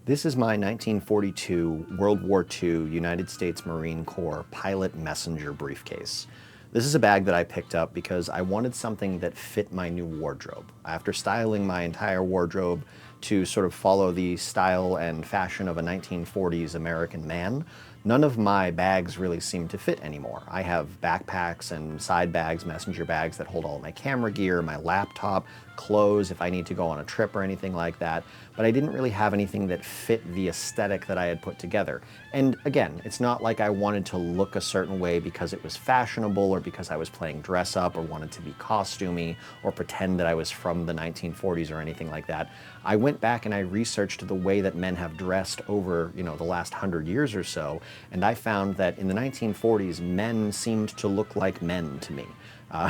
This is my 1942 World War II United States Marine Corps pilot messenger briefcase. This is a bag that I picked up because I wanted something that fit my new wardrobe. After styling my entire wardrobe to sort of follow the style and fashion of a 1940s American man, none of my bags really seem to fit anymore. I have backpacks and side bags, messenger bags that hold all my camera gear, my laptop, clothes if I need to go on a trip or anything like that, but I didn't really have anything that fit the aesthetic that I had put together. And again, it's not like I wanted to look a certain way because it was fashionable or because I was playing dress up or wanted to be costumey or pretend that I was from the 1940s or anything like that. I went back and I researched the way that men have dressed over, the last 100 years or so, and I found that in the 1940s, men seemed to look like men to me.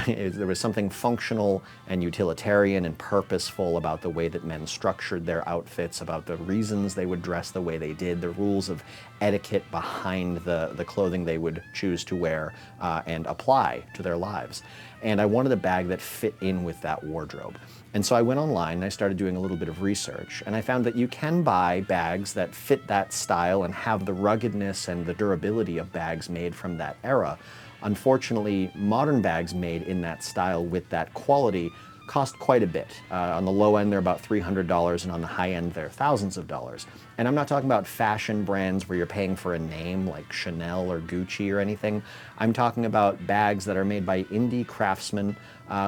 There was something functional and utilitarian and purposeful about the way that men structured their outfits, about the reasons they would dress the way they did, the rules of etiquette behind the clothing they would choose to wear and apply to their lives. And I wanted a bag that fit in with that wardrobe. And so I went online and I started doing a little bit of research, and I found that you can buy bags that fit that style and have the ruggedness and the durability of bags made from that era. Unfortunately, modern bags made in that style with that quality cost quite a bit. On the low end, they're about $300, and on the high end, they're thousands of dollars. And I'm not talking about fashion brands where you're paying for a name like Chanel or Gucci or anything. I'm talking about bags that are made by indie craftsmen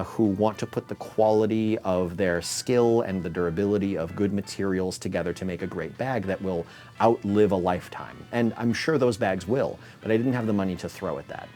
who want to put the quality of their skill and the durability of good materials together to make a great bag that will outlive a lifetime. And I'm sure those bags will, but I didn't have the money to throw at that.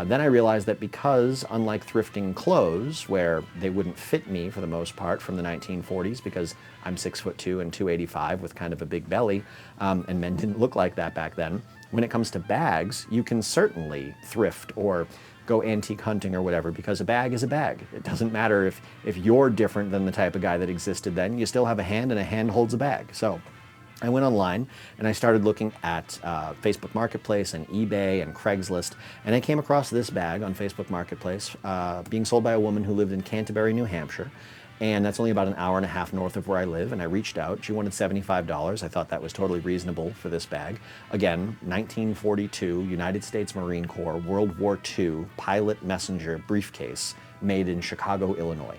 Then I realized that because, unlike thrifting clothes, where they wouldn't fit me for the most part from the 1940s because I'm 6'2" and 285 with kind of a big belly, and men didn't look like that back then, when it comes to bags, you can certainly thrift or go antique hunting or whatever, because a bag is a bag. It doesn't matter if you're different than the type of guy that existed then, you still have a hand and a hand holds a bag. So I went online and I started looking at Facebook Marketplace and eBay and Craigslist, and I came across this bag on Facebook Marketplace being sold by a woman who lived in Canterbury, New Hampshire, and that's only about an hour and a half north of where I live, and I reached out. She wanted $75. I thought that was totally reasonable for this bag. Again, 1942 United States Marine Corps World War II pilot messenger briefcase made in Chicago, Illinois.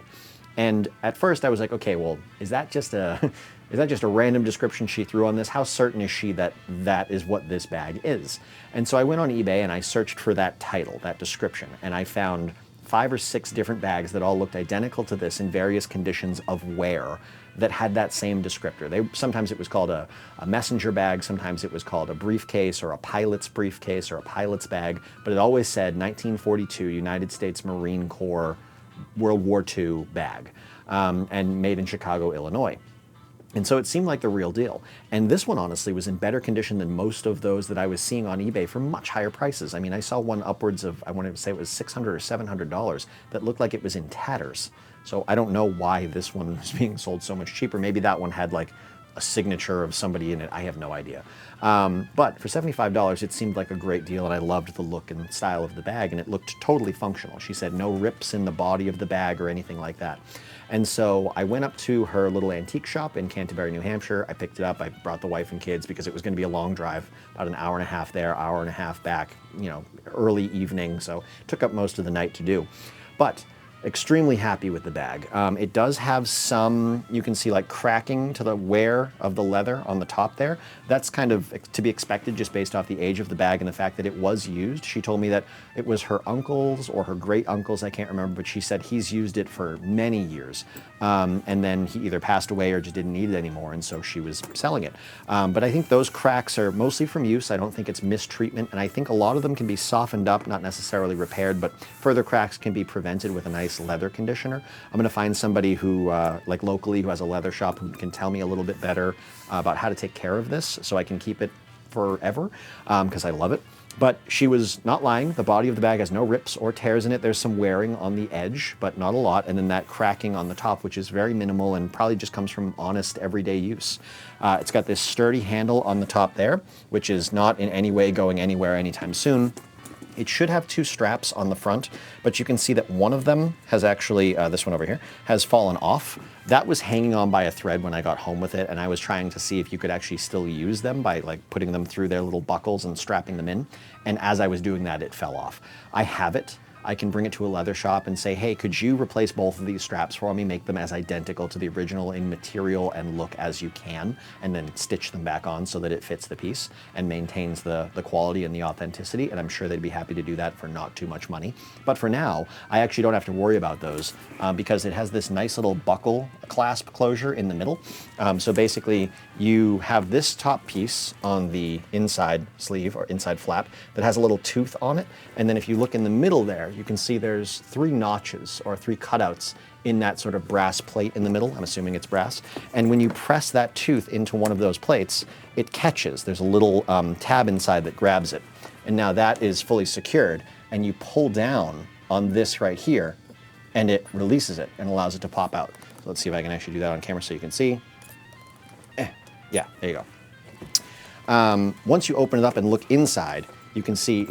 And at first I was like, okay, well, is that just a random description she threw on this? How certain is she that that is what this bag is? And so I went on eBay and I searched for that title, that description, and I found 5 or 6 different bags that all looked identical to this in various conditions of wear that had that same descriptor. Sometimes it was called a messenger bag, sometimes it was called a briefcase or a pilot's briefcase or a pilot's bag, but it always said 1942 United States Marine Corps World War II bag, and made in Chicago, Illinois. And so it seemed like the real deal. And this one, honestly, was in better condition than most of those that I was seeing on eBay for much higher prices. I mean, I saw one upwards of, I want to say it was $600 or $700 that looked like it was in tatters. So I don't know why this one was being sold so much cheaper. Maybe that one had like a signature of somebody in it. I have no idea. But for $75, it seemed like a great deal, and I loved the look and style of the bag, and it looked totally functional. She said no rips in the body of the bag or anything like that. And so I went up to her little antique shop in Canterbury, New Hampshire. I picked it up. I brought the wife and kids because it was going to be a long drive, about an hour and a half there, hour and a half back, early evening. So it took up most of the night to do. But extremely happy with the bag. It does have some, you can see like cracking to the wear of the leather on the top there. That's kind of to be expected just based off the age of the bag and the fact that it was used. She told me that it was her uncle's or her great uncle's, I can't remember, but she said he's used it for many years. And then he either passed away or just didn't need it anymore, and so she was selling it. But I think those cracks are mostly from use. I don't think it's mistreatment, and I think a lot of them can be softened up, not necessarily repaired, but further cracks can be prevented with a nice leather conditioner. I'm gonna find somebody who, like locally, who has a leather shop who can tell me a little bit better about how to take care of this so I can keep it forever, because I love it. But she was not lying. The body of the bag has no rips or tears in it. There's some wearing on the edge, but not a lot. And then that cracking on the top, which is very minimal and probably just comes from honest everyday use. It's got this sturdy handle on the top there, which is not in any way going anywhere anytime soon. It should have two straps on the front, but you can see that one of them has actually, this one over here, has fallen off. That was hanging on by a thread when I got home with it, and I was trying to see if you could actually still use them by like putting them through their little buckles and strapping them in. And as I was doing that, it fell off. I have it. I can bring it to a leather shop and say, hey, could you replace both of these straps for me, make them as identical to the original in material and look as you can, and then stitch them back on so that it fits the piece and maintains the quality and the authenticity, and I'm sure they'd be happy to do that for not too much money. But for now, I actually don't have to worry about those because it has this nice little buckle clasp closure in the middle. So basically, you have this top piece on the inside sleeve or inside flap that has a little tooth on it, and then if you look in the middle there, you can see there's 3 notches or 3 cutouts in that sort of brass plate in the middle. I'm assuming it's brass. And when you press that tooth into one of those plates, it catches. There's a little tab inside that grabs it. And now that is fully secured. And you pull down on this right here, and it releases it and allows it to pop out. So let's see if I can actually do that on camera so you can see. Yeah, there you go. Once you open it up and look inside, you can see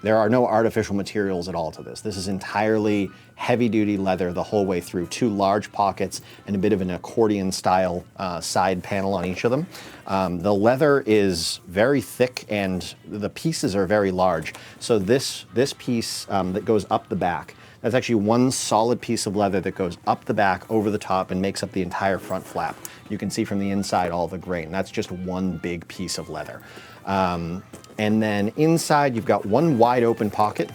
there are no artificial materials at all to this. This is entirely heavy-duty leather the whole way through, 2 large pockets and a bit of an accordion-style side panel on each of them. The leather is very thick and the pieces are very large. So this piece that goes up the back, that's actually one solid piece of leather that goes up the back, over the top, and makes up the entire front flap. You can see from the inside all the grain. That's just one big piece of leather. And then inside, you've got one wide open pocket.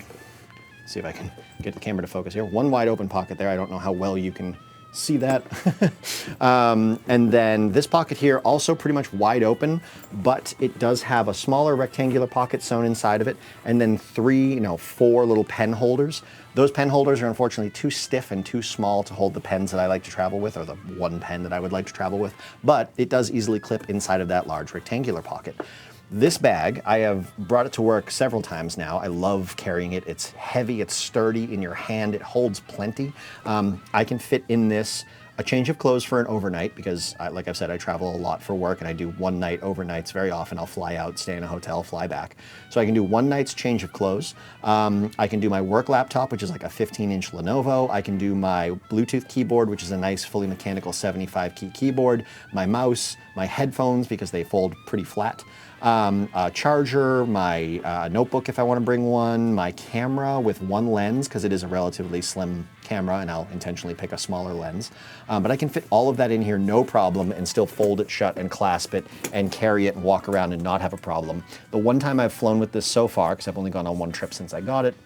Let's see if I can get the camera to focus here. One wide open pocket there. I don't know how well you can see that. And then this pocket here, also pretty much wide open, but it does have a smaller rectangular pocket sewn inside of it, and then 4 little pen holders. Those pen holders are unfortunately too stiff and too small to hold the pens that I like to travel with, or the one pen that I would like to travel with, but it does easily clip inside of that large rectangular pocket. This bag, I have brought it to work several times now. I love carrying it. It's heavy, it's sturdy in your hand, it holds plenty. I can fit in this a change of clothes for an overnight because, like I've said, I travel a lot for work and I do one night overnights very often. I'll fly out, stay in a hotel, fly back. So I can do one night's change of clothes. I can do my work laptop, which is like a 15-inch Lenovo. I can do my Bluetooth keyboard, which is a nice fully mechanical 75-key keyboard, my mouse, my headphones because they fold pretty flat, a charger, my notebook if I want to bring one, my camera with one lens because it is a relatively slim camera and I'll intentionally pick a smaller lens. But I can fit all of that in here no problem and still fold it shut and clasp it and carry it and walk around and not have a problem. The one time I've flown with this so far, because I've only gone on one trip since I got it,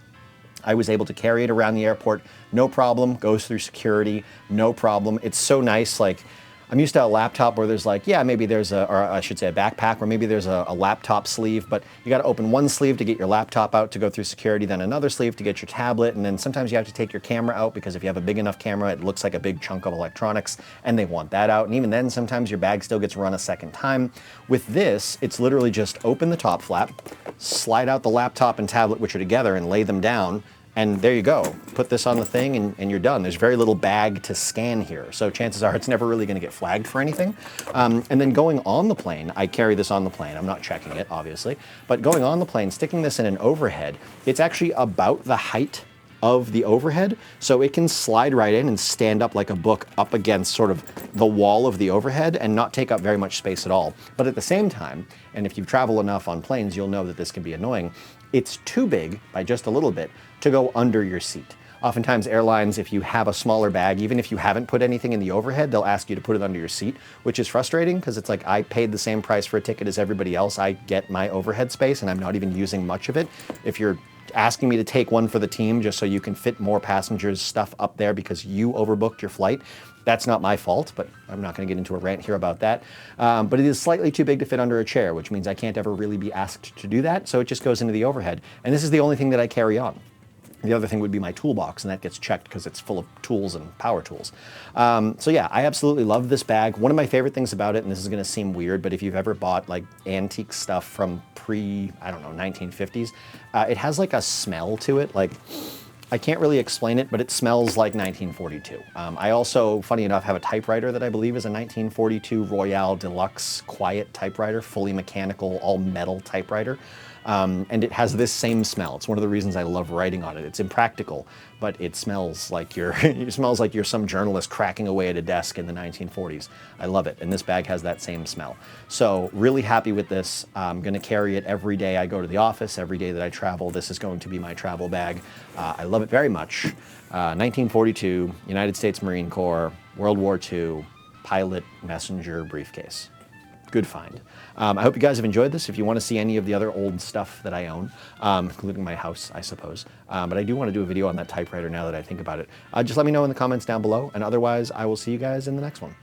I was able to carry it around the airport, no problem, goes through security, no problem. It's so nice, like, I'm used to a laptop where there's like, yeah, maybe there's or I should say a backpack where maybe there's a laptop sleeve, but you got to open one sleeve to get your laptop out to go through security, then another sleeve to get your tablet, and then sometimes you have to take your camera out because if you have a big enough camera, it looks like a big chunk of electronics, and they want that out. And even then, sometimes your bag still gets run a second time. With this, it's literally just open the top flap, slide out the laptop and tablet, which are together, and lay them down. And there you go. Put this on the thing and you're done. There's very little bag to scan here. So chances are it's never really going to get flagged for anything. And then going on the plane, I carry this on the plane. I'm not checking it, obviously. But going on the plane, sticking this in an overhead, it's actually about the height of the overhead. So it can slide right in and stand up like a book up against sort of the wall of the overhead and not take up very much space at all. But at the same time, and if you've traveled enough on planes, you'll know that this can be annoying. It's too big by just a little bit to go under your seat. Oftentimes airlines, if you have a smaller bag, even if you haven't put anything in the overhead, they'll ask you to put it under your seat, which is frustrating because it's like I paid the same price for a ticket as everybody else. I get my overhead space and I'm not even using much of it. If you're asking me to take one for the team just so you can fit more passengers' stuff up there because you overbooked your flight, that's not my fault, but I'm not going to get into a rant here about that. But it is slightly too big to fit under a chair, which means I can't ever really be asked to do that, so it just goes into the overhead. And this is the only thing that I carry on. The other thing would be my toolbox, and that gets checked because it's full of tools and power tools. So yeah, I absolutely love this bag. One of my favorite things about it, and this is gonna seem weird, but if you've ever bought like antique stuff from I don't know, 1950s, it has like a smell to it. Like, I can't really explain it, but it smells like 1942. I also, funny enough, have a typewriter that I believe is a 1942 Royale Deluxe Quiet typewriter, fully mechanical, all metal typewriter. And it has this same smell. It's one of the reasons I love writing on it. It's impractical, but it smells like it smells like you're some journalist cracking away at a desk in the 1940s. I love it, and this bag has that same smell. So really happy with this. I'm gonna carry it every day I go to the office, every day that I travel. This is going to be my travel bag. I love it very much. 1942, United States Marine Corps, World War II, pilot messenger briefcase. Good find. I hope you guys have enjoyed this. If you want to see any of the other old stuff that I own, including my house, I suppose, but I do want to do a video on that typewriter now that I think about it, just let me know in the comments down below, and otherwise I will see you guys in the next one.